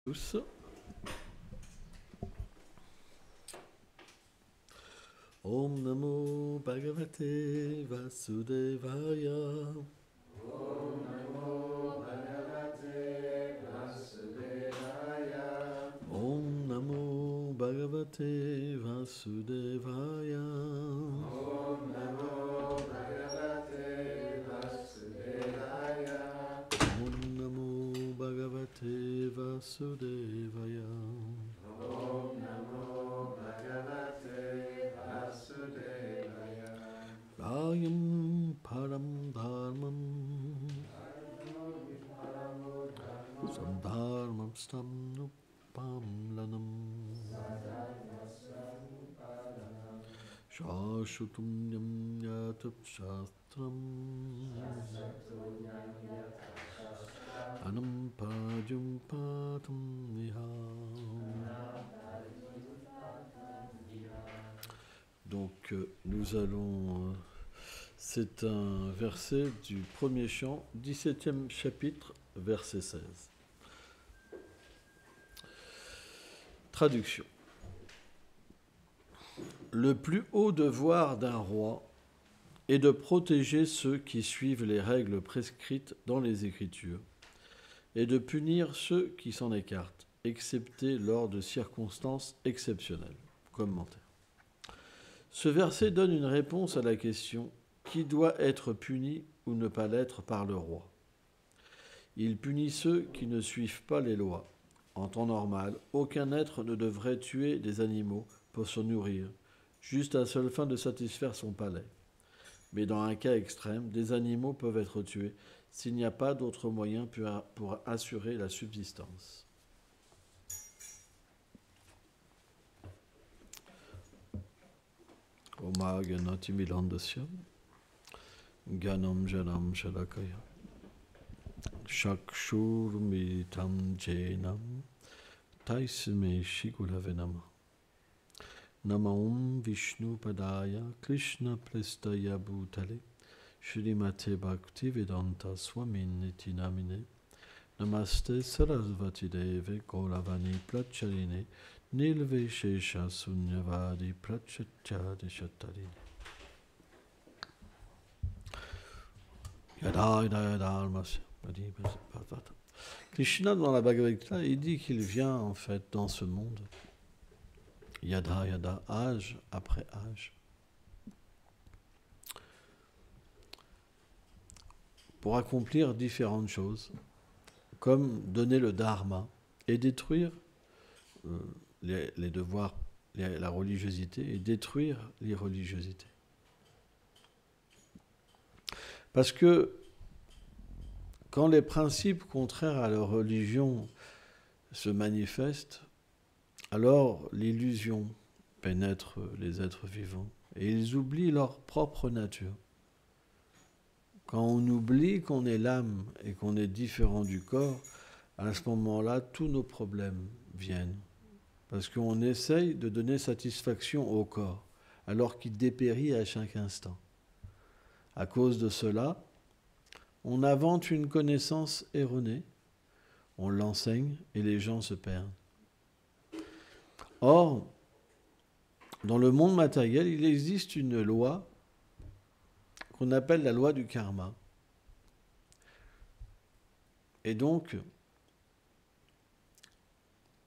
Tous. Om Namo Bhagavate Vasudevaya. Om Namo Bhagavate Vasudevaya. Om Namo Bhagavate Vasudevaya. Om Namo Bhagavate Vasudevaya. Om Namo Bhagavate Vasudevaya. Om Namo Bhagavate Vasudevaya. Ayam Param Dharmam Sandharmam Stamnupam Shashutunyam Yatap Shastram Anam Pajum Patam Niham. Donc nous allons... c'est un verset du premier chant, 17e chapitre, verset 16. Traduction. Le plus haut devoir d'un roi est de protéger ceux qui suivent les règles prescrites dans les Écritures et de punir ceux qui s'en écartent, excepté lors de circonstances exceptionnelles. Commentaire. Ce verset donne une réponse à la question « Qui doit être puni ou ne pas l'être par le roi ?» Il punit ceux qui ne suivent pas les lois. En temps normal, aucun être ne devrait tuer des animaux pour se nourrir, juste à seule fin de satisfaire son palais. Mais dans un cas extrême, des animaux peuvent être tués s'il n'y a pas d'autre moyen pour assurer la subsistance. Oma Ganati Milandasya Ganam Janam Shalakaya Shakshur Mitam Jainam Taisme Shigulavenama Namaum Vishnu Padaya Krishna Prestaya Bhutale Shrimate Bhakti Vedanta Swamin Iti Namine Namaste Sarasvati Deve Gauravani Pracharine Nilveshesha Sunyavadi Prachachade Shatarine Yada Yada Yada Almasya. Krishna, dans la Bhagavad Gita, il dit qu'il vient en fait dans ce monde, yada yada, âge après âge, pour accomplir différentes choses, comme donner le dharma et détruire les devoirs, la religiosité, et détruire l'irreligiosité. Parce que quand les principes contraires à leur religion se manifestent, alors l'illusion pénètre les êtres vivants et ils oublient leur propre nature. Quand on oublie qu'on est l'âme et qu'on est différent du corps, à ce moment-là, tous nos problèmes viennent. Parce qu'on essaye de donner satisfaction au corps, alors qu'il dépérit à chaque instant. À cause de cela, on invente une connaissance erronée, on l'enseigne et les gens se perdent. Or, dans le monde matériel, il existe une loi qu'on appelle la loi du karma. Et donc,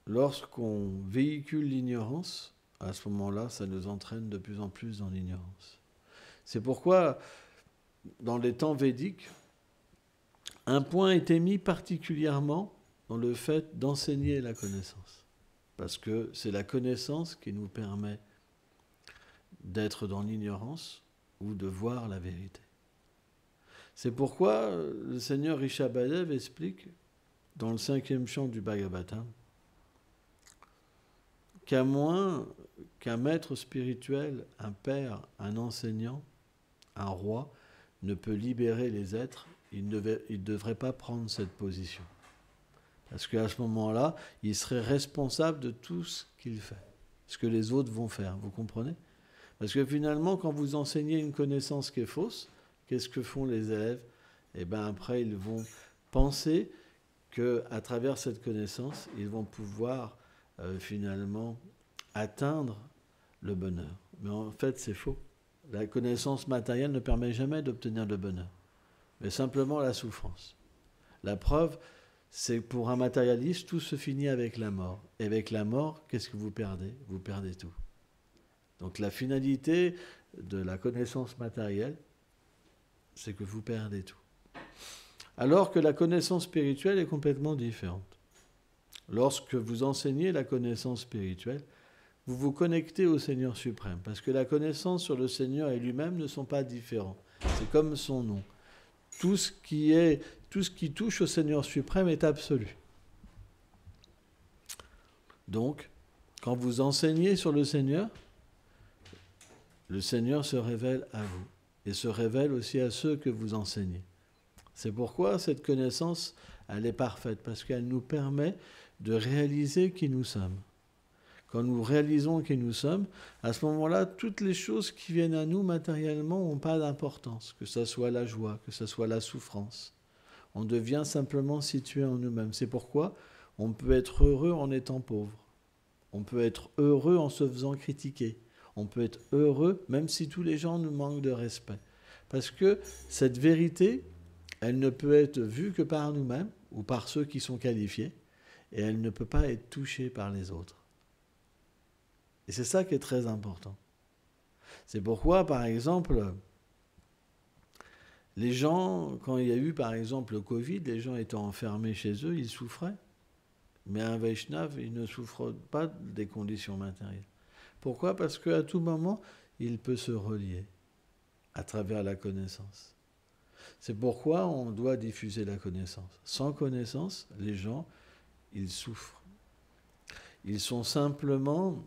lorsqu'on véhicule l'ignorance, à ce moment-là, ça nous entraîne de plus en plus dans l'ignorance. C'est pourquoi, dans les temps védiques, un point était mis particulièrement dans le fait d'enseigner la connaissance. Parce que c'est la connaissance qui nous permet d'être dans l'ignorance ou de voir la vérité. C'est pourquoi le Seigneur Rishabhadev explique dans le 5e chant du Bhagavatam qu'à moins qu'un maître spirituel, un père, un enseignant, un roi ne peut libérer les êtres, il ne devrait pas prendre cette position. Parce qu'à ce moment-là, il serait responsable de tout ce qu'il fait, ce que les autres vont faire, vous comprenez ? Parce que finalement, quand vous enseignez une connaissance qui est fausse, qu'est-ce que font les élèves ? Eh bien après, ils vont penser qu'à travers cette connaissance, ils vont pouvoir finalement atteindre le bonheur. Mais en fait, c'est faux. La connaissance matérielle ne permet jamais d'obtenir le bonheur, mais simplement la souffrance. La preuve, c'est que pour un matérialiste, tout se finit avec la mort. Et avec la mort, qu'est-ce que vous perdez? Vous perdez tout. Donc la finalité de la connaissance matérielle, c'est que vous perdez tout. Alors que la connaissance spirituelle est complètement différente. Lorsque vous enseignez la connaissance spirituelle, vous vous connectez au Seigneur suprême, parce que la connaissance sur le Seigneur et lui-même ne sont pas différents. C'est comme son nom. Tout ce qui touche au Seigneur suprême est absolu. Donc, quand vous enseignez sur le Seigneur se révèle à vous et se révèle aussi à ceux que vous enseignez. C'est pourquoi cette connaissance, elle est parfaite, parce qu'elle nous permet de réaliser qui nous sommes. Quand nous réalisons qui nous sommes, à ce moment-là, toutes les choses qui viennent à nous matériellement n'ont pas d'importance, que ce soit la joie, que ce soit la souffrance. On devient simplement situé en nous-mêmes. C'est pourquoi on peut être heureux en étant pauvre. On peut être heureux en se faisant critiquer. On peut être heureux même si tous les gens nous manquent de respect. Parce que cette vérité, elle ne peut être vue que par nous-mêmes ou par ceux qui sont qualifiés, et elle ne peut pas être touchée par les autres. Et c'est ça qui est très important. C'est pourquoi, par exemple, les gens, quand il y a eu, par exemple, le Covid, les gens étant enfermés chez eux, ils souffraient. Mais un Vaishnav, il ne souffre pas des conditions matérielles. Pourquoi? Parce qu'à tout moment, il peut se relier à travers la connaissance. C'est pourquoi on doit diffuser la connaissance. Sans connaissance, les gens, ils souffrent. Ils sont simplement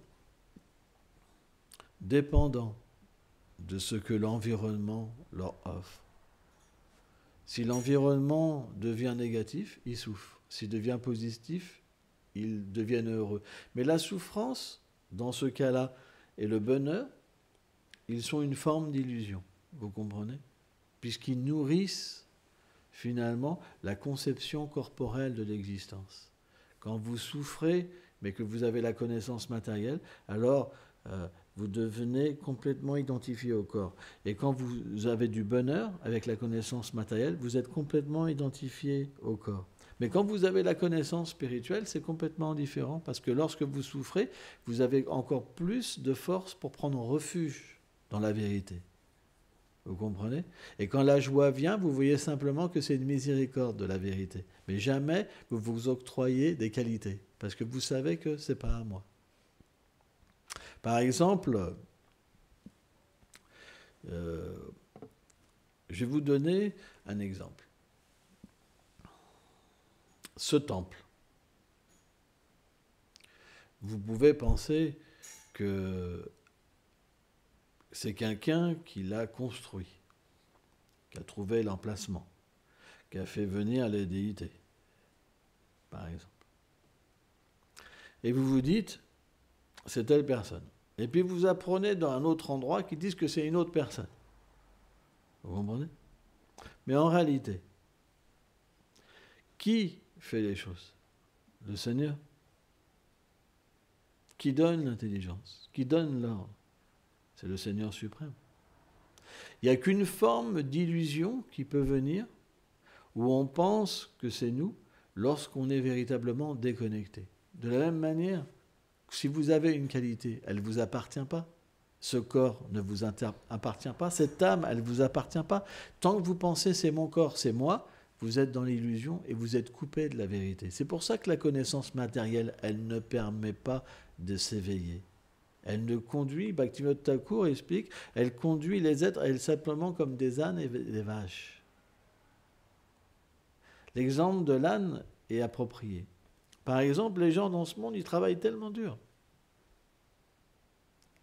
dépendants de ce que l'environnement leur offre. Si l'environnement devient négatif, ils souffrent. S'il devient positif, ils deviennent heureux. Mais la souffrance, dans ce cas-là, et le bonheur, ils sont une forme d'illusion. Vous comprenez? Puisqu'ils nourrissent finalement la conception corporelle de l'existence. Quand vous souffrez, mais que vous avez la connaissance matérielle, alors vous devenez complètement identifié au corps. Et quand vous avez du bonheur avec la connaissance matérielle, vous êtes complètement identifié au corps. Mais quand vous avez la connaissance spirituelle, c'est complètement différent, parce que lorsque vous souffrez, vous avez encore plus de force pour prendre refuge dans la vérité. Vous comprenez? Et quand la joie vient, vous voyez simplement que c'est une miséricorde de la vérité. Mais jamais vous vous octroyez des qualités, parce que vous savez que ce n'est pas à moi. Par exemple, je vais vous donner un exemple. Ce temple, vous pouvez penser que c'est quelqu'un qui l'a construit, qui a trouvé l'emplacement, qui a fait venir les déités, par exemple. Et vous vous dites, c'est telle personne. Et puis vous apprenez dans un autre endroit qui disent que c'est une autre personne. Vous comprenez? Mais en réalité, qui fait les choses? Le Seigneur. Qui donne l'intelligence? Qui donne l'ordre? C'est le Seigneur suprême. Il n'y a qu'une forme d'illusion qui peut venir où on pense que c'est nous lorsqu'on est véritablement déconnecté. De la même manière, si vous avez une qualité, elle ne vous appartient pas. Ce corps ne vous appartient pas. Cette âme, elle ne vous appartient pas. Tant que vous pensez c'est mon corps, c'est moi, vous êtes dans l'illusion et vous êtes coupé de la vérité. C'est pour ça que la connaissance matérielle, elle ne permet pas de s'éveiller. Elle ne conduit, Bhaktivinoda Thakur explique, elle conduit les êtres, elle simplement comme des ânes et des vaches. L'exemple de l'âne est approprié. Par exemple, les gens dans ce monde, ils travaillent tellement dur.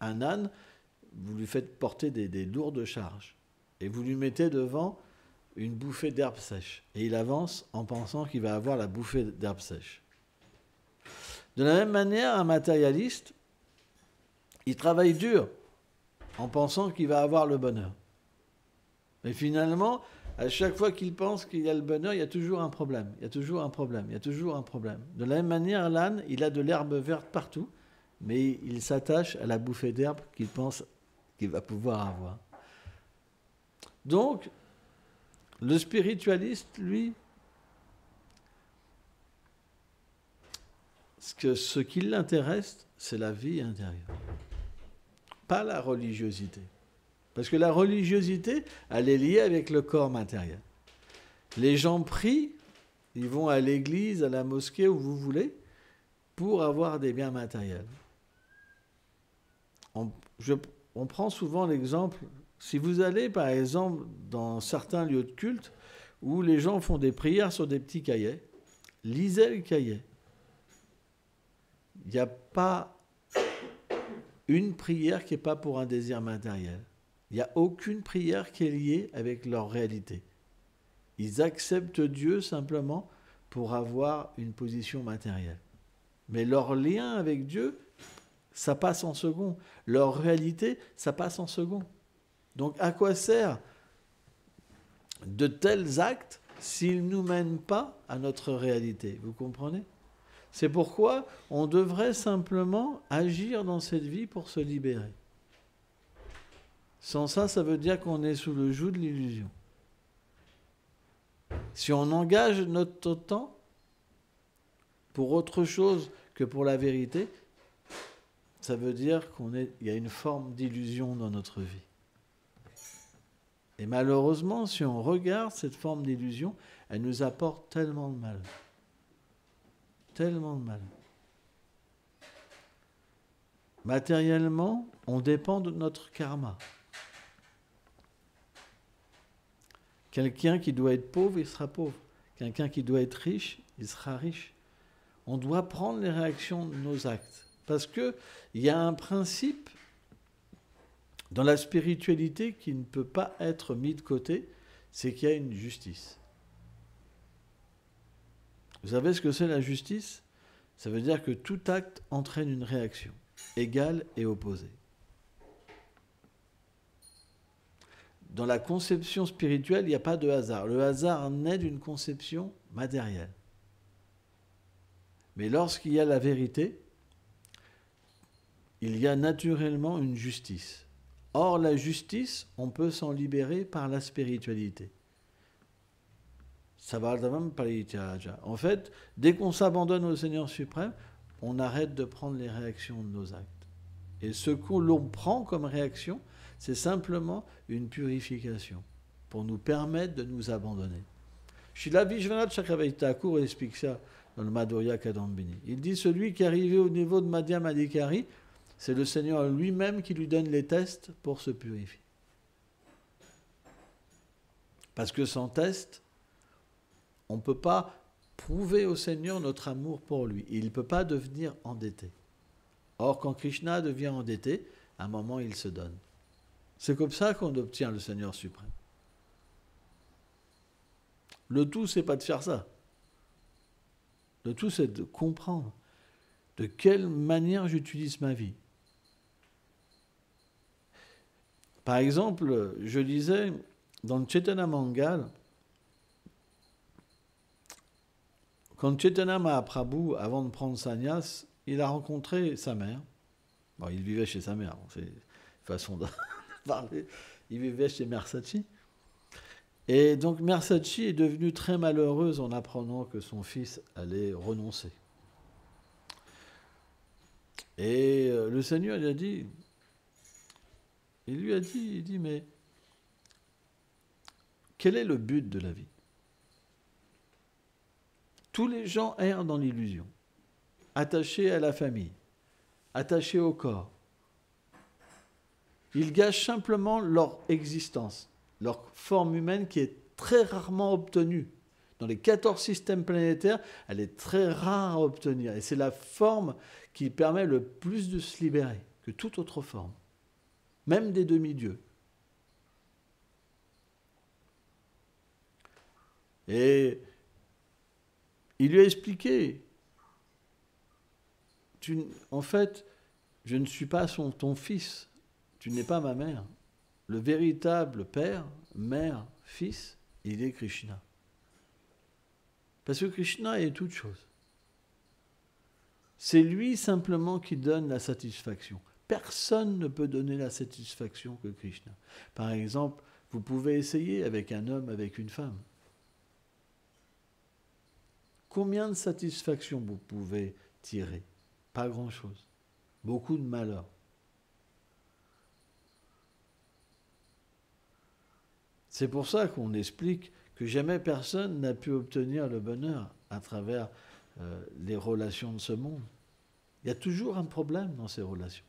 Un âne, vous lui faites porter des lourdes charges et vous lui mettez devant une bouffée d'herbe sèche. Et il avance en pensant qu'il va avoir la bouffée d'herbe sèche. De la même manière, un matérialiste, il travaille dur en pensant qu'il va avoir le bonheur. Mais finalement, À chaque fois qu'il pense qu'il y a le bonheur, il y a toujours un problème. Il y a toujours un problème. Il y a toujours un problème. De la même manière, l'âne, il a de l'herbe verte partout, mais il s'attache à la bouffée d'herbe qu'il pense qu'il va pouvoir avoir. Donc, le spiritualiste, lui, ce qui l'intéresse, c'est la vie intérieure, pas la religiosité. Parce que la religiosité, elle est liée avec le corps matériel. Les gens prient, ils vont à l'église, à la mosquée, où vous voulez, pour avoir des biens matériels. On prend souvent l'exemple, si vous allez par exemple dans certains lieux de culte, où les gens font des prières sur des petits cahiers, lisez le cahier. Il n'y a pas une prière qui n'est pas pour un désir matériel. Il n'y a aucune prière qui est liée avec leur réalité. Ils acceptent Dieu simplement pour avoir une position matérielle. Mais leur lien avec Dieu, ça passe en second. Leur réalité, ça passe en second. Donc à quoi sert de tels actes s'ils ne nous mènent pas à notre réalité? Vous comprenez? C'est pourquoi on devrait simplement agir dans cette vie pour se libérer. Sans ça, ça veut dire qu'on est sous le joug de l'illusion. Si on engage notre temps pour autre chose que pour la vérité, ça veut dire qu'il y a une forme d'illusion dans notre vie. Et malheureusement, si on regarde cette forme d'illusion, elle nous apporte tellement de mal. Tellement de mal. Matériellement, on dépend de notre karma. Quelqu'un qui doit être pauvre, il sera pauvre. Quelqu'un qui doit être riche, il sera riche. On doit prendre les réactions de nos actes. Parce qu'il y a un principe dans la spiritualité qui ne peut pas être mis de côté, c'est qu'il y a une justice. Vous savez ce que c'est la justice? Ça veut dire que tout acte entraîne une réaction, égale et opposée. Dans la conception spirituelle, il n'y a pas de hasard. Le hasard naît d'une conception matérielle. Mais lorsqu'il y a la vérité, il y a naturellement une justice. Or, la justice, on peut s'en libérer par la spiritualité. En fait, dès qu'on s'abandonne au Seigneur suprême, on arrête de prendre les réactions de nos actes. Et ce que l'on prend comme réaction, c'est simplement une purification pour nous permettre de nous abandonner. Srila Vishwanath Chakravarti Thakur explique ça dans le Madhurya Kadambini. Il dit, celui qui est arrivé au niveau de Madhyama Adhikari, c'est le Seigneur lui-même qui lui donne les tests pour se purifier. Parce que sans test, on ne peut pas prouver au Seigneur notre amour pour lui. Il ne peut pas devenir endetté. Or, quand Krishna devient endetté, à un moment, il se donne. C'est comme ça qu'on obtient le Seigneur suprême. Le tout, c'est pas de faire ça. Le tout, c'est de comprendre de quelle manière j'utilise ma vie. Par exemple, je lisais dans le Chaitanya Mangal, quand Chaitanya Mahaprabhu, avant de prendre sannyas, il a rencontré sa mère. Bon, il vivait chez sa mère, c'est une façon de parler. Il vivait chez Mère Sachi. Et donc Mère Sachi est devenue très malheureuse en apprenant que son fils allait renoncer. Et le Seigneur lui a dit, mais quel est le but de la vie? Tous les gens errent dans l'illusion, attachés à la famille, attachés au corps. Ils gâchent simplement leur existence, leur forme humaine qui est très rarement obtenue. Dans les 14 systèmes planétaires, elle est très rare à obtenir. Et c'est la forme qui permet le plus de se libérer que toute autre forme, même des demi-dieux. Et il lui a expliqué, en fait, je ne suis pas ton fils, tu n'es pas ma mère. Le véritable père, mère, fils, il est Krishna. Parce que Krishna est toute chose. C'est lui simplement qui donne la satisfaction. Personne ne peut donner la satisfaction que Krishna. Par exemple, vous pouvez essayer avec un homme, avec une femme. Combien de satisfaction vous pouvez tirer? Pas grand-chose. Beaucoup de malheur. C'est pour ça qu'on explique que jamais personne n'a pu obtenir le bonheur à travers les relations de ce monde. Il y a toujours un problème dans ces relations.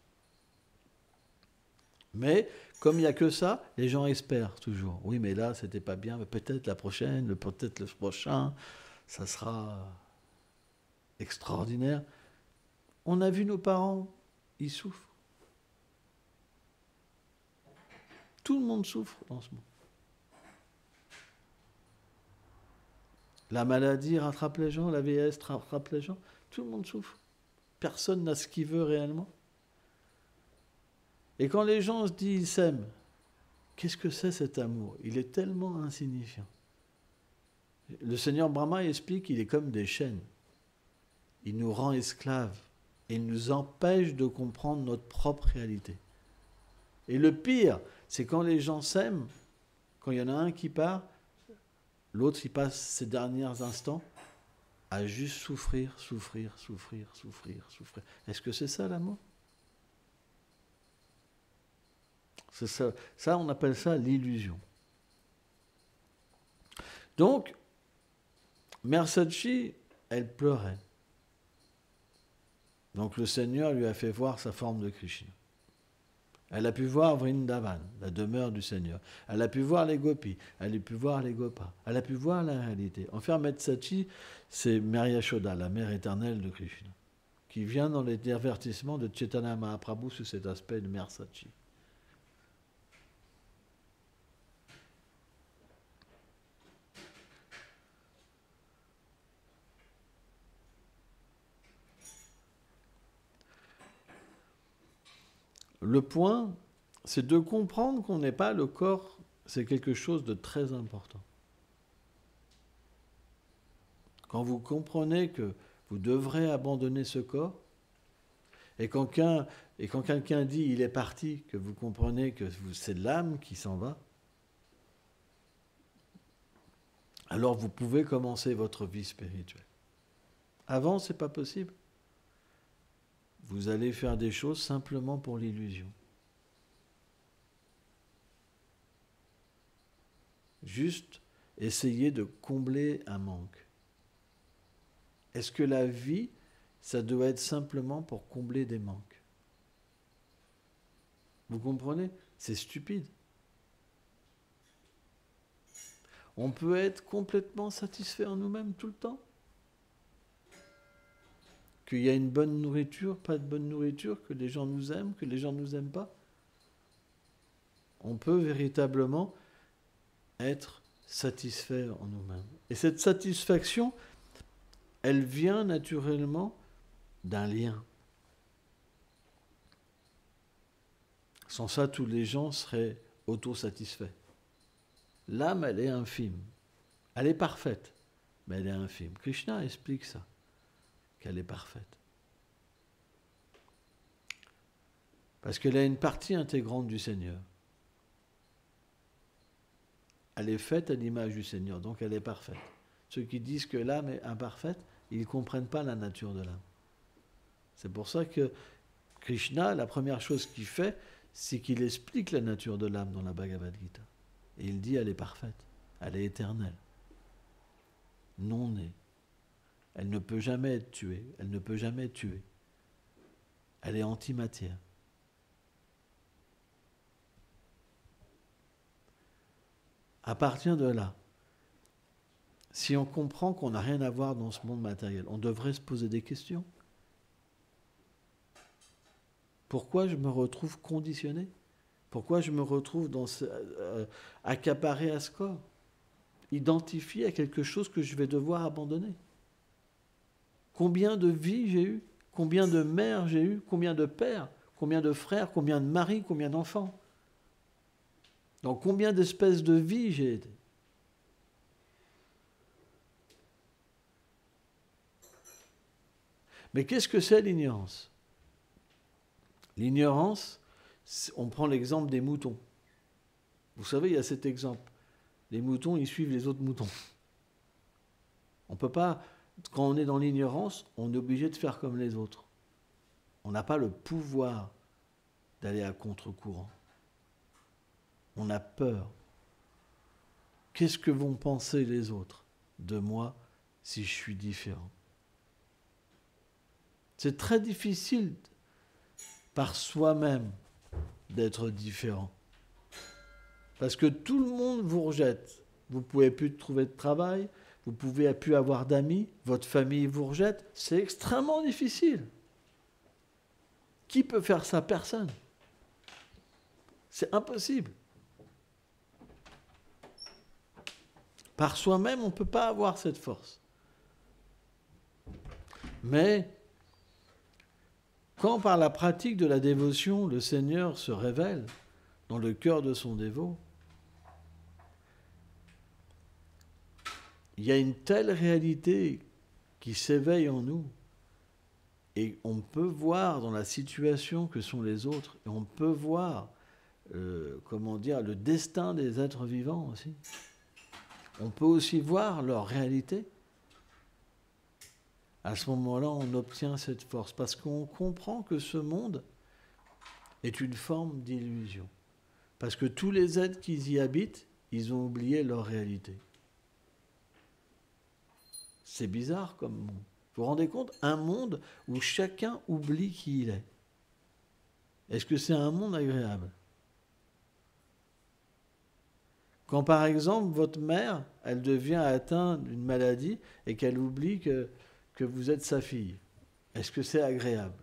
Mais comme il n'y a que ça, les gens espèrent toujours. Oui, mais là, c'était pas bien, mais peut-être la prochaine, peut-être le prochain, ça sera extraordinaire. On a vu nos parents, ils souffrent. Tout le monde souffre dans ce monde. La maladie rattrape les gens, la vieillesse rattrape les gens, tout le monde souffre. Personne n'a ce qu'il veut réellement. Et quand les gens se disent, ils s'aiment, qu'est-ce que c'est cet amour? Il est tellement insignifiant. Le Seigneur Brahma explique qu'il est comme des chaînes. Il nous rend esclaves et il nous empêche de comprendre notre propre réalité. Et le pire, c'est quand les gens s'aiment, quand il y en a un qui part, l'autre il passe ses derniers instants à juste souffrir. Est-ce que c'est ça l'amour? C'est ça. Ça, on appelle ça l'illusion. Donc, Mère Sachi, elle pleurait. Donc le Seigneur lui a fait voir sa forme de Krishna. Elle a pu voir Vrindavan, la demeure du Seigneur. Elle a pu voir les gopis, elle a pu voir les gopas. Elle a pu voir la réalité. En fait, Mère Sachi, c'est Mère Yashoda, la mère éternelle de Krishna, qui vient dans les divertissements de Chaitanya Mahaprabhu sous cet aspect de Mère Sachi. Le point, c'est de comprendre qu'on n'est pas le corps, c'est quelque chose de très important. Quand vous comprenez que vous devrez abandonner ce corps, et quand quelqu'un dit « il est parti », que vous comprenez que c'est l'âme qui s'en va, alors vous pouvez commencer votre vie spirituelle. Avant, ce n'est pas possible. Vous allez faire des choses simplement pour l'illusion. Juste essayer de combler un manque. Est-ce que la vie, ça doit être simplement pour combler des manques? Vous comprenez? C'est stupide. On peut être complètement satisfait en nous-mêmes tout le temps. Qu'il y a une bonne nourriture, pas de bonne nourriture, que les gens nous aiment, que les gens ne nous aiment pas. On peut véritablement être satisfait en nous-mêmes. Et cette satisfaction, elle vient naturellement d'un lien. Sans ça, tous les gens seraient autosatisfaits. L'âme, elle est infime. Elle est parfaite, mais elle est infime. Krishna explique ça. Qu'elle est parfaite. Parce qu'elle a une partie intégrante du Seigneur. Elle est faite à l'image du Seigneur, donc elle est parfaite. Ceux qui disent que l'âme est imparfaite, ils ne comprennent pas la nature de l'âme. C'est pour ça que Krishna, la première chose qu'il fait, c'est qu'il explique la nature de l'âme dans la Bhagavad Gita. Et il dit, elle est parfaite, elle est éternelle, non née. Elle ne peut jamais être tuée. Elle ne peut jamais tuer. Elle est antimatière. À partir de là, si on comprend qu'on n'a rien à voir dans ce monde matériel, on devrait se poser des questions. Pourquoi je me retrouve conditionné? Pourquoi je me retrouve accaparé à ce corps? Identifié à quelque chose que je vais devoir abandonner. Combien de vies j'ai eu? Combien de mères j'ai eu? Combien de pères? Combien de frères? Combien de maris? Combien d'enfants? Dans combien d'espèces de vies j'ai été? Mais qu'est-ce que c'est l'ignorance? L'ignorance, on prend l'exemple des moutons. Vous savez, il y a cet exemple. Les moutons, ils suivent les autres moutons. On ne peut pas, quand on est dans l'ignorance, on est obligé de faire comme les autres. On n'a pas le pouvoir d'aller à contre-courant. On a peur. Qu'est-ce que vont penser les autres de moi si je suis différent? C'est très difficile par soi-même d'être différent. Parce que tout le monde vous rejette. Vous ne pouvez plus trouver de travail, vous ne pouvez plus avoir d'amis, votre famille vous rejette. C'est extrêmement difficile. Qui peut faire ça? Personne. C'est impossible. Par soi-même, on ne peut pas avoir cette force. Mais quand par la pratique de la dévotion, le Seigneur se révèle dans le cœur de son dévot, il y a une telle réalité qui s'éveille en nous et on peut voir dans la situation que sont les autres et on peut voir, le destin des êtres vivants aussi. On peut aussi voir leur réalité. À ce moment-là, on obtient cette force parce qu'on comprend que ce monde est une forme d'illusion. Parce que tous les êtres qui y habitent, ils ont oublié leur réalité. C'est bizarre comme monde. Vous vous rendez compte? Un monde où chacun oublie qui il est. Est-ce que c'est un monde agréable? Quand par exemple votre mère, elle devient atteinte d'une maladie et qu'elle oublie que vous êtes sa fille, est-ce que c'est agréable?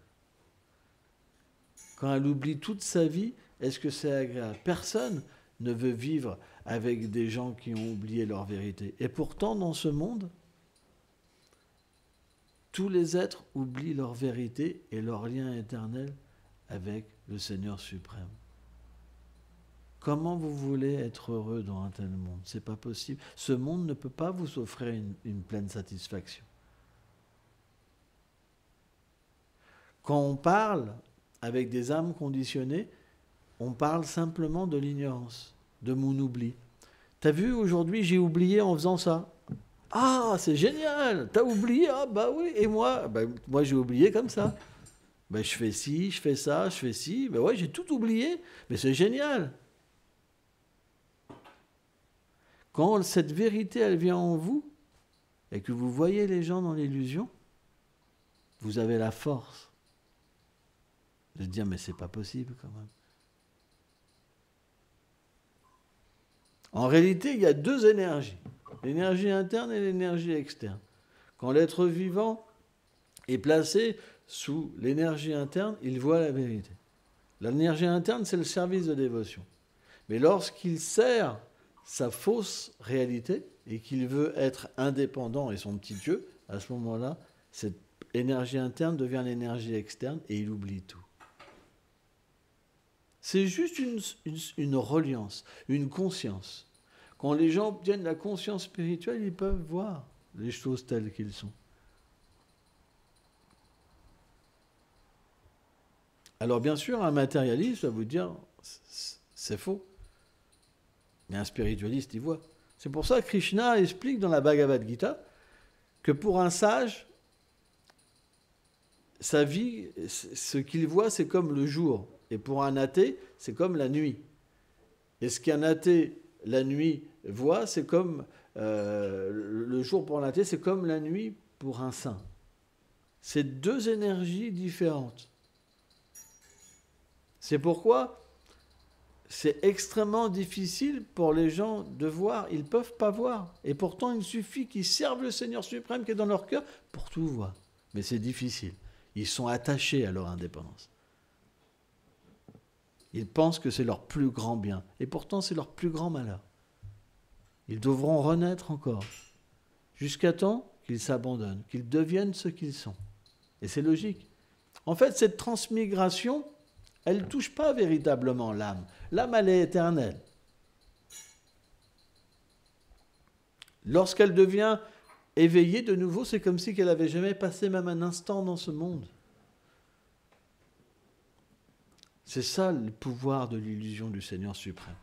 Quand elle oublie toute sa vie, est-ce que c'est agréable? Personne ne veut vivre avec des gens qui ont oublié leur vérité. Et pourtant, dans ce monde, tous les êtres oublient leur vérité et leur lien éternel avec le Seigneur suprême. Comment vous voulez être heureux dans un tel monde? C'est pas possible. Ce monde ne peut pas vous offrir une pleine satisfaction. Quand on parle avec des âmes conditionnées, on parle simplement de l'ignorance, de mon oubli. T'as vu, aujourd'hui, j'ai oublié en faisant ça. Ah, c'est génial! T'as oublié? Ah, bah oui. Et moi? Bah, moi, j'ai oublié comme ça. Bah, je fais ci, je fais ça, je fais ci. Bah ouais, j'ai tout oublié. Mais c'est génial. Quand cette vérité, elle vient en vous, et que vous voyez les gens dans l'illusion, vous avez la force de dire, mais c'est pas possible quand même. En réalité, il y a deux énergies, l'énergie interne et l'énergie externe. Quand l'être vivant est placé sous l'énergie interne, il voit la vérité. L'énergie interne, c'est le service de dévotion. Mais lorsqu'il sert sa fausse réalité et qu'il veut être indépendant et son petit Dieu, à ce moment-là, cette énergie interne devient l'énergie externe et il oublie tout. C'est juste une reliance, une conscience. Quand les gens obtiennent la conscience spirituelle, ils peuvent voir les choses telles qu'elles sont. Alors bien sûr, un matérialiste va vous dire, c'est faux. Mais un spiritualiste, il voit. C'est pour ça que Krishna explique dans la Bhagavad Gita que pour un sage, sa vie, ce qu'il voit, c'est comme le jour. Et pour un athée, c'est comme la nuit. Et ce qu'un athée, la nuit, voit, c'est comme le jour pour un athée, c'est comme la nuit pour un saint. C'est deux énergies différentes. C'est pourquoi c'est extrêmement difficile pour les gens de voir. Ils ne peuvent pas voir. Et pourtant, il suffit qu'ils servent le Seigneur suprême qui est dans leur cœur pour tout voir. Mais c'est difficile. Ils sont attachés à leur indépendance. Ils pensent que c'est leur plus grand bien. Et pourtant, c'est leur plus grand malheur. Ils devront renaître encore. Jusqu'à temps qu'ils s'abandonnent, qu'ils deviennent ce qu'ils sont. Et c'est logique. En fait, cette transmigration, elle ne touche pas véritablement l'âme. L'âme, elle est éternelle. Lorsqu'elle devient éveillée de nouveau, c'est comme si qu'elle n'avait jamais passé même un instant dans ce monde. C'est ça le pouvoir de l'illusion du Seigneur suprême.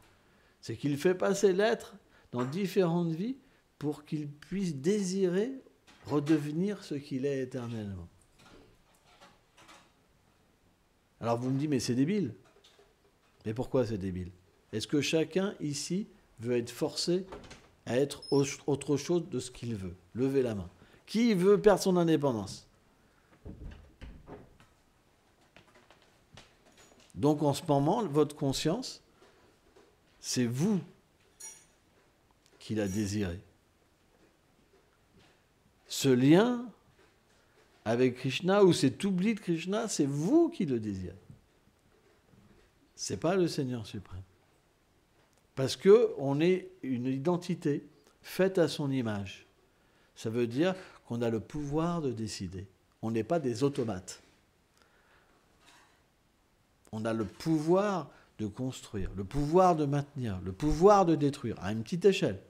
C'est qu'il fait passer l'être dans différentes vies pour qu'il puisse désirer redevenir ce qu'il est éternellement. Alors vous me dites, mais c'est débile. Mais pourquoi c'est débile? Est-ce que chacun ici veut être forcé à être autre chose de ce qu'il veut? Levez la main. Qui veut perdre son indépendance? Donc en ce moment, votre conscience, c'est vous qui la désirez. Ce lien avec Krishna ou cet oubli de Krishna, c'est vous qui le désirez. C'est pas le Seigneur suprême. Parce qu'on est une identité faite à son image. Ça veut dire qu'on a le pouvoir de décider. On n'est pas des automates. On a le pouvoir de construire, le pouvoir de maintenir, le pouvoir de détruire, à une petite échelle.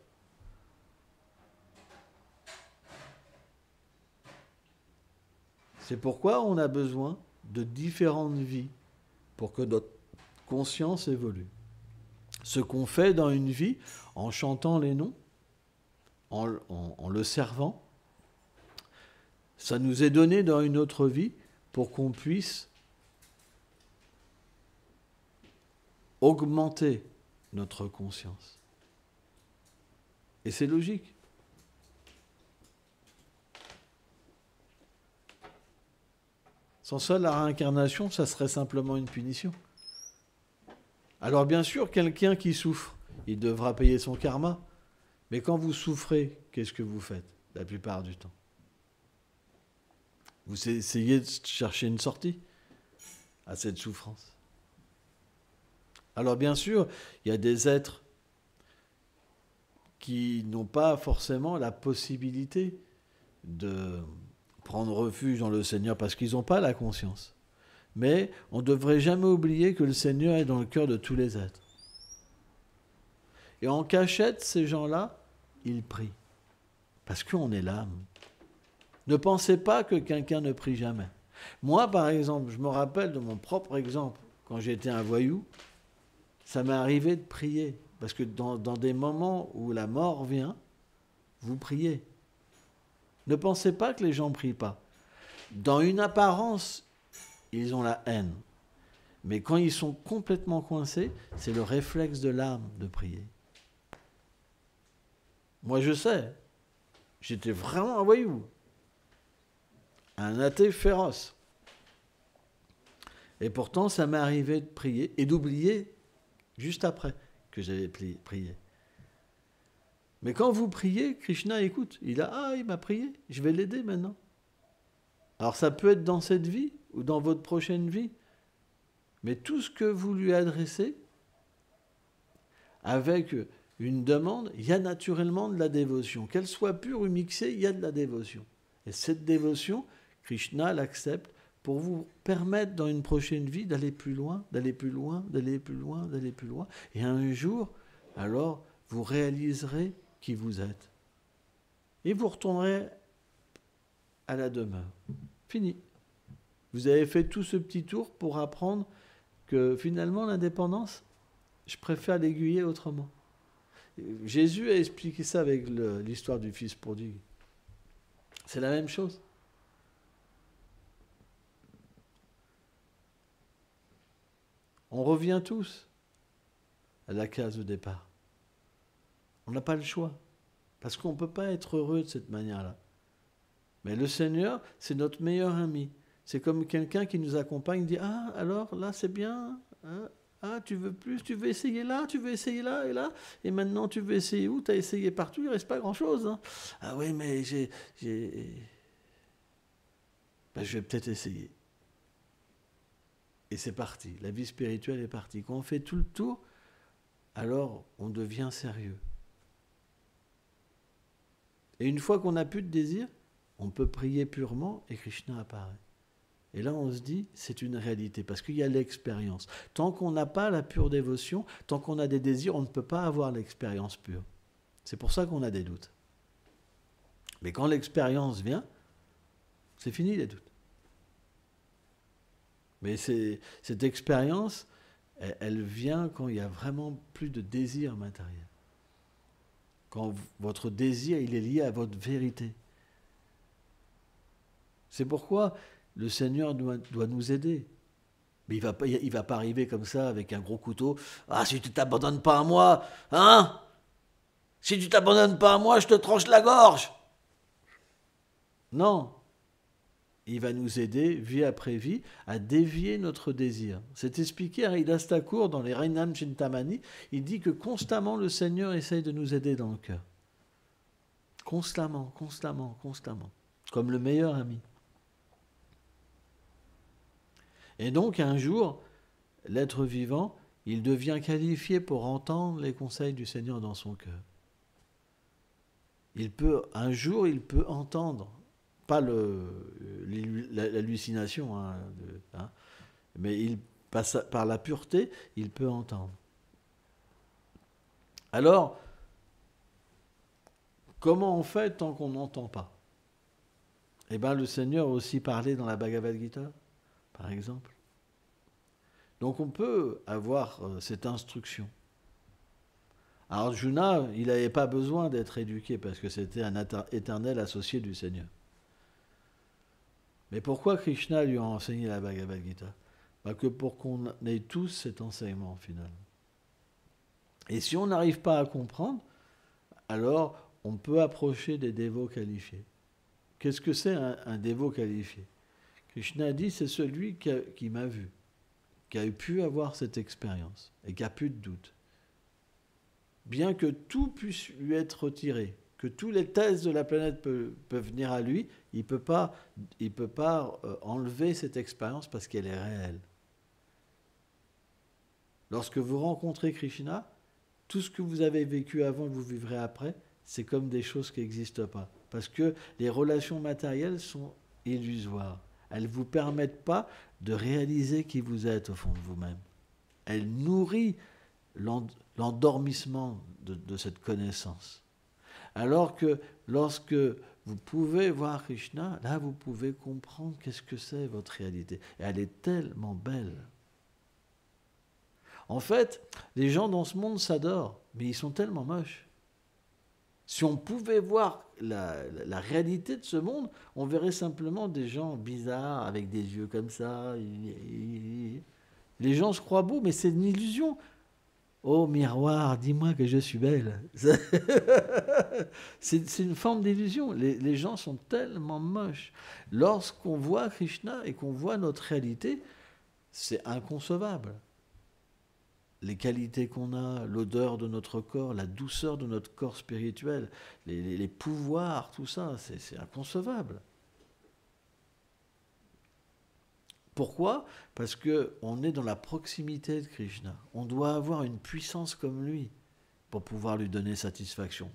C'est pourquoi on a besoin de différentes vies pour que notre conscience évolue. Ce qu'on fait dans une vie, en chantant les noms, en le servant, ça nous est donné dans une autre vie pour qu'on puisse augmenter notre conscience. Et c'est logique. Sans ça, la réincarnation, ça serait simplement une punition. Alors bien sûr, quelqu'un qui souffre, il devra payer son karma. Mais quand vous souffrez, qu'est-ce que vous faites la plupart du temps? Vous essayez de chercher une sortie à cette souffrance. Alors bien sûr, il y a des êtres qui n'ont pas forcément la possibilité de prendre refuge dans le Seigneur parce qu'ils n'ont pas la conscience. Mais on ne devrait jamais oublier que le Seigneur est dans le cœur de tous les êtres. Et en cachette, ces gens-là, ils prient. Parce qu'on est l'âme. Ne pensez pas que quelqu'un ne prie jamais. Moi, par exemple, je me rappelle de mon propre exemple. Quand j'étais un voyou, ça m'est arrivé de prier. Parce que dans des moments où la mort vient, vous priez. Ne pensez pas que les gens ne prient pas. Dans une apparence, ils ont la haine. Mais quand ils sont complètement coincés, c'est le réflexe de l'âme de prier. Moi, je sais. J'étais vraiment un voyou. Un athée féroce. Et pourtant, ça m'est arrivé de prier et d'oublier juste après que j'avais prié. Mais quand vous priez, Krishna écoute. Il m'a prié, je vais l'aider maintenant. Alors ça peut être dans cette vie ou dans votre prochaine vie. Mais tout ce que vous lui adressez, avec une demande, il y a naturellement de la dévotion. Qu'elle soit pure ou mixée, il y a de la dévotion. Et cette dévotion, Krishna l'accepte pour vous permettre dans une prochaine vie d'aller plus loin, d'aller plus loin, d'aller plus loin, d'aller plus loin. Et un jour, alors, vous réaliserez qui vous êtes. Et vous retournerez à la demeure. Fini. Vous avez fait tout ce petit tour pour apprendre que finalement, l'indépendance, je préfère l'aiguiller autrement. Jésus a expliqué ça avec l'histoire du fils prodigue. C'est la même chose. On revient tous à la case de départ. On n'a pas le choix, parce qu'on ne peut pas être heureux de cette manière-là. Mais le Seigneur, c'est notre meilleur ami. C'est comme quelqu'un qui nous accompagne, dit « Ah, alors, là, c'est bien. Ah, tu veux plus, tu veux essayer là, tu veux essayer là et là. Et maintenant, tu veux essayer où? Tu as essayé partout, il ne reste pas grand-chose. Hein. Ah oui, mais je vais peut-être essayer. » Et c'est parti. La vie spirituelle est partie. Quand on fait tout le tour, alors on devient sérieux. Et une fois qu'on n'a plus de désir, on peut prier purement et Krishna apparaît. Et là, on se dit, c'est une réalité, parce qu'il y a l'expérience. Tant qu'on n'a pas la pure dévotion, tant qu'on a des désirs, on ne peut pas avoir l'expérience pure. C'est pour ça qu'on a des doutes. Mais quand l'expérience vient, c'est fini les doutes. Mais cette expérience, elle vient quand il n'y a vraiment plus de désir matériel. Quand votre désir, il est lié à votre vérité. C'est pourquoi le Seigneur doit nous aider. Mais il va pas arriver comme ça avec un gros couteau. Ah, si tu t'abandonnes pas à moi, hein? Si tu t'abandonnes pas à moi, je te tranche la gorge. Non. Il va nous aider, vie après vie, à dévier notre désir. C'est expliqué à Haridas Thakur dans les Rainam Chintamani. Il dit que constamment le Seigneur essaye de nous aider dans le cœur. Constamment, constamment, constamment. Comme le meilleur ami. Et donc un jour, l'être vivant, il devient qualifié pour entendre les conseils du Seigneur dans son cœur. Un jour, il peut entendre, pas l'hallucination, mais par la pureté, il peut entendre. Alors, comment on fait tant qu'on n'entend pas? Eh bien, le Seigneur a aussi parlé dans la Bhagavad Gita, par exemple. Donc on peut avoir cette instruction. Arjuna, il n'avait pas besoin d'être éduqué parce que c'était un éternel associé du Seigneur. Mais pourquoi Krishna lui a enseigné la Bhagavad Gita? Que pour qu'on ait tous cet enseignement finalement. Et si on n'arrive pas à comprendre, alors on peut approcher des dévots qualifiés. Qu'est-ce que c'est un dévot qualifié? Krishna dit, c'est celui qui m'a vu, qui a pu avoir cette expérience et qui n'a plus de doute. Bien que tout puisse lui être retiré, que tous les thèses de la planète peuvent venir à lui, il ne peut pas enlever cette expérience parce qu'elle est réelle. Lorsque vous rencontrez Krishna, tout ce que vous avez vécu avant et que vous vivrez après, c'est comme des choses qui n'existent pas. Parce que les relations matérielles sont illusoires. Elles ne vous permettent pas de réaliser qui vous êtes au fond de vous-même. Elles nourrissent l'endormissement de cette connaissance. Alors que lorsque vous pouvez voir Krishna, là vous pouvez comprendre qu'est-ce que c'est votre réalité. Et elle est tellement belle. En fait, les gens dans ce monde s'adorent, mais ils sont tellement moches. Si on pouvait voir la réalité de ce monde, on verrait simplement des gens bizarres, avec des yeux comme ça. Les gens se croient beaux, mais c'est une illusion. Oh miroir, dis-moi que je suis belle. C'est une forme d'illusion. Les gens sont tellement moches. Lorsqu'on voit Krishna et qu'on voit notre réalité, c'est inconcevable. Les qualités qu'on a, l'odeur de notre corps, la douceur de notre corps spirituel, les pouvoirs, tout ça, c'est inconcevable. Pourquoi? Parce qu'on est dans la proximité de Krishna. On doit avoir une puissance comme lui pour pouvoir lui donner satisfaction.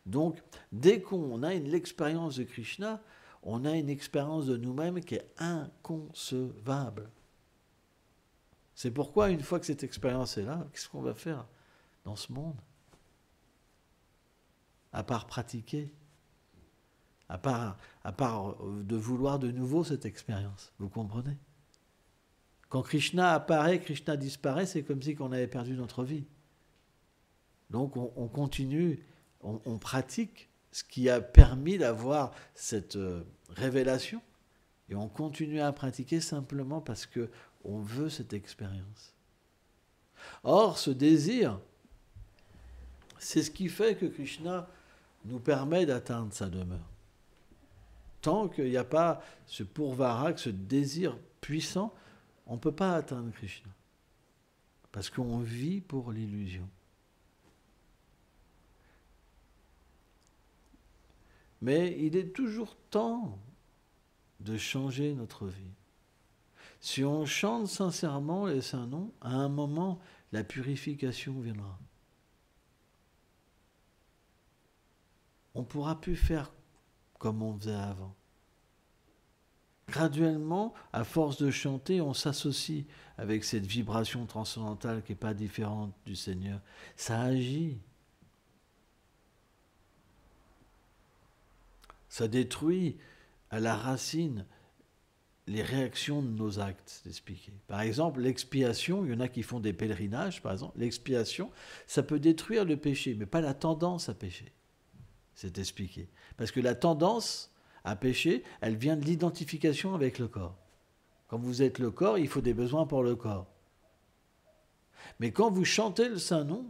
Donc, dès qu'on a l'expérience de Krishna, on a une expérience de nous-mêmes qui est inconcevable. C'est pourquoi, une fois que cette expérience est là, qu'est-ce qu'on va faire dans ce monde? À part pratiquer, à part de vouloir de nouveau cette expérience. Vous comprenez? Quand Krishna apparaît, Krishna disparaît, c'est comme si on avait perdu notre vie. Donc on continue, on pratique ce qui a permis d'avoir cette révélation, et on continue à pratiquer simplement parce qu'on veut cette expérience. Or, ce désir, c'est ce qui fait que Krishna nous permet d'atteindre sa demeure. Tant qu'il n'y a pas ce purvarak, ce désir puissant, on ne peut pas atteindre Krishna. Parce qu'on vit pour l'illusion. Mais il est toujours temps de changer notre vie. Si on chante sincèrement les saints noms, à un moment, la purification viendra. On ne pourra plus faire comme on faisait avant. Graduellement, à force de chanter, on s'associe avec cette vibration transcendantale qui n'est pas différente du Seigneur. Ça agit. Ça détruit à la racine les réactions de nos actes, c'est expliqué. Par exemple, l'expiation, il y en a qui font des pèlerinages, par exemple. L'expiation, ça peut détruire le péché, mais pas la tendance à pécher. C'est expliqué. Parce que la tendance à pécher, elle vient de l'identification avec le corps. Quand vous êtes le corps, il faut des besoins pour le corps. Mais quand vous chantez le Saint-Nom,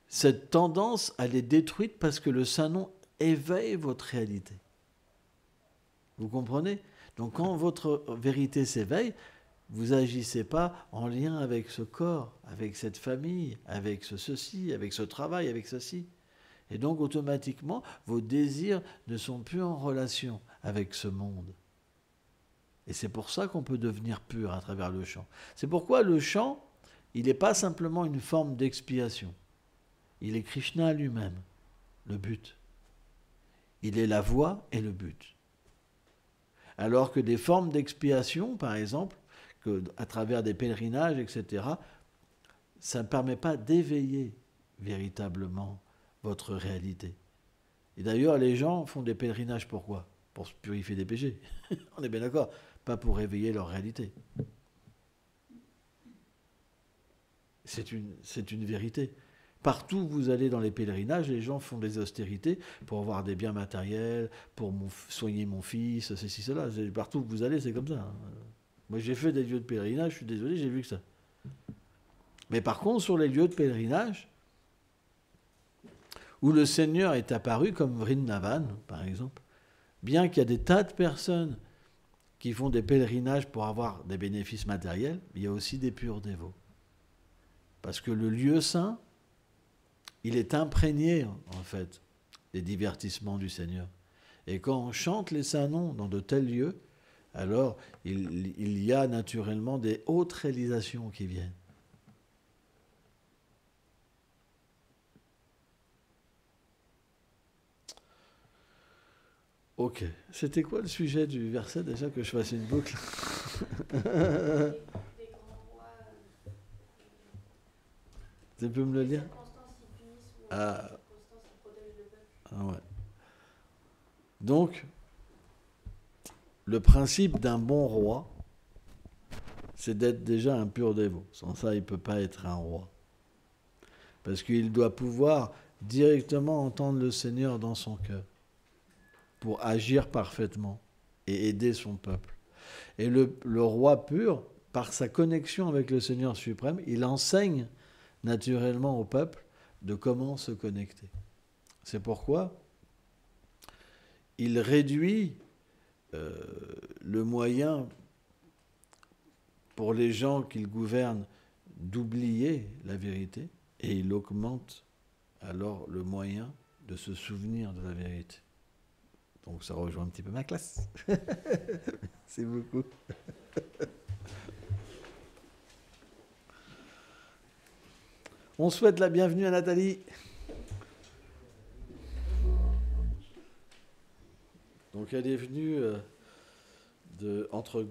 cette tendance, elle est détruite parce que le Saint-Nom éveille votre réalité. Vous comprenez? Donc quand votre vérité s'éveille, vous n'agissez pas en lien avec ce corps, avec cette famille, avec ceci, avec ce travail, avec ceci. Et donc automatiquement, vos désirs ne sont plus en relation avec ce monde. Et c'est pour ça qu'on peut devenir pur à travers le chant. C'est pourquoi le chant, il n'est pas simplement une forme d'expiation. Il est Krishna lui-même, le but. Il est la voie et le but. Alors que des formes d'expiation, par exemple, à travers des pèlerinages, etc., ça ne permet pas d'éveiller véritablement votre réalité. Et d'ailleurs, les gens font des pèlerinages pourquoi? Pour se purifier des péchés. On est bien d'accord. Pas pour réveiller leur réalité. C'est une vérité. Partout où vous allez dans les pèlerinages, les gens font des austérités pour avoir des biens matériels, pour soigner mon fils, ceci, cela. Partout où vous allez, c'est comme ça. Moi, j'ai fait des lieux de pèlerinage, je suis désolé, j'ai vu que ça. Mais par contre, sur les lieux de pèlerinage, où le Seigneur est apparu, comme Vrindavan, par exemple, bien qu'il y a des tas de personnes qui font des pèlerinages pour avoir des bénéfices matériels, il y a aussi des purs dévots. Parce que le lieu saint, il est imprégné, en fait, des divertissements du Seigneur. Et quand on chante les saints noms dans de tels lieux, alors il y a naturellement des hautes réalisations qui viennent. Ok. C'était quoi le sujet du verset déjà, que je fasse une boucle? Tu peux me le lire? Ah. Ah ouais. Donc, le principe d'un bon roi, c'est d'être déjà un pur dévot. Sans ça, il ne peut pas être un roi. Parce qu'il doit pouvoir directement entendre le Seigneur dans son cœur pour agir parfaitement et aider son peuple. Et le roi pur, par sa connexion avec le Seigneur suprême, il enseigne naturellement au peuple de comment se connecter. C'est pourquoi il réduit le moyen pour les gens qu'il gouverne d'oublier la vérité, et il augmente alors le moyen de se souvenir de la vérité. Donc ça rejoint un petit peu ma classe. C'est beaucoup. On souhaite la bienvenue à Nathalie. Donc elle est venue entre